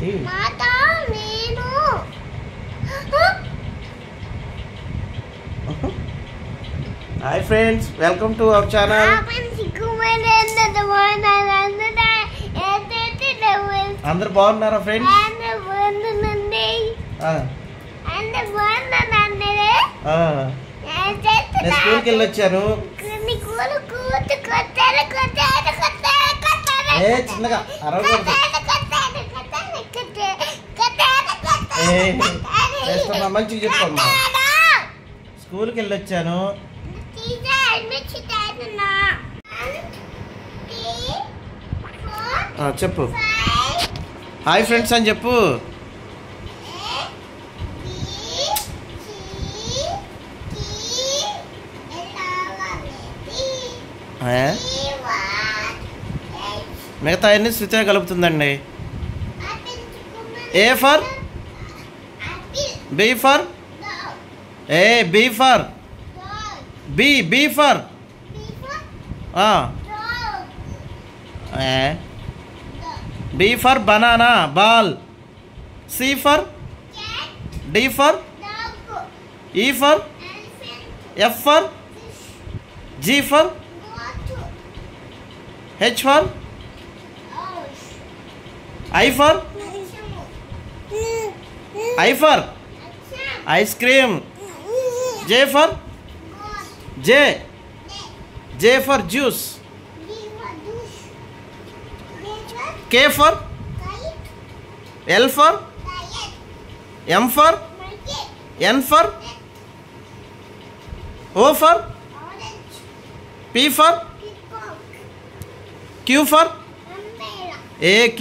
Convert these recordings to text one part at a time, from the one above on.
ఏంటి hi friends, welcome to our channel. అందరు బాగున్నారా ఫ్రెండ్స్? నేను స్కూల్కి వెళ్ళి వచ్చాను. చిన్నగా మంచిగా చెప్పమ్మా. స్కూల్కి వెళ్ళి వచ్చాను. చెప్పు హాయ్ ఫ్రెండ్స్ అని చెప్పు. మిగతా అన్ని శృతి కలుపుతుందండి. A for B for B for B for B for banana, ball. C for D for E for F for G for H for I for ice cream. J for J for juice. K for L for M for N for O for P for Q for Q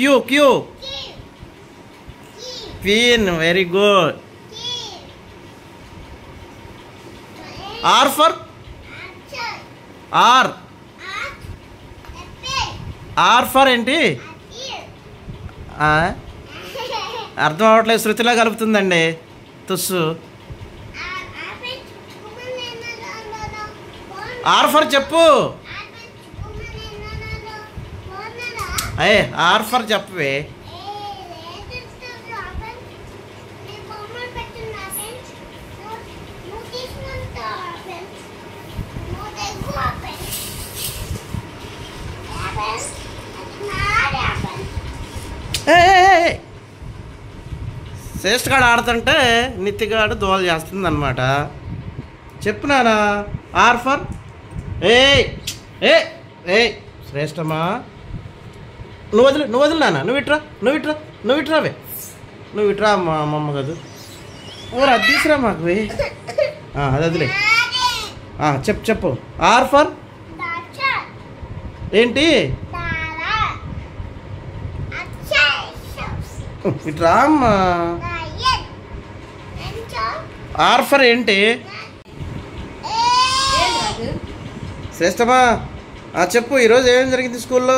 Queen. Very good. R for R for ఏంటి? అర్థం అవ్వట్లేదు. శృతిలా కలుపుతుందండి తుస్సు. Are for చెప్పు. అయ్యే are for చెప్పవే. శ్రేష్ఠగాడు ఆడుతుంటే నిత్యగాడు దోలు చేస్తుంది అనమాట. చెప్పు నానా. ఆర్ ఫర్ శ్రేష్టమా. నువ్వు వదిలి నాన్న. నువ్వు ఇట్రావే. నువ్వు ఇట్రా మా అమ్మమ్మ కాదు. ఓరు అది తీసురా మాకు. అది వదిలే. చెప్పు. ఆర్ ఫర్ ఏంటి? ఇట్రా అమ్మా. ఆర్ ఫర్ ఏంటి? శ్రేష్టమా చెప్పు. ఈరోజు ఏం జరిగింది స్కూల్లో?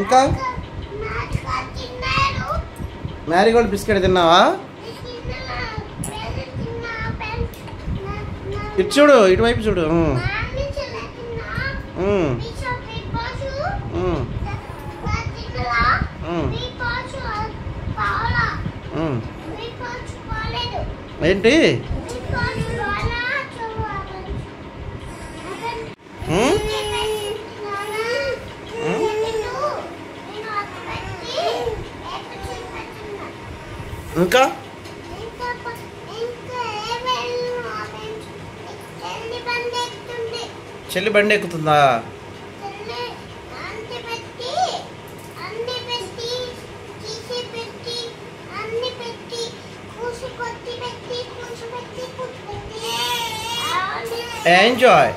ఇంకా మ్యారీగోల్డ్ బిస్కెట్ తిన్నావా? ఇటు చూడు, ఇటువైపు చూడు. ఏంటి? ఇంకా చెల్లి బండి ఎక్కుతుందా? ఎంజాయ్.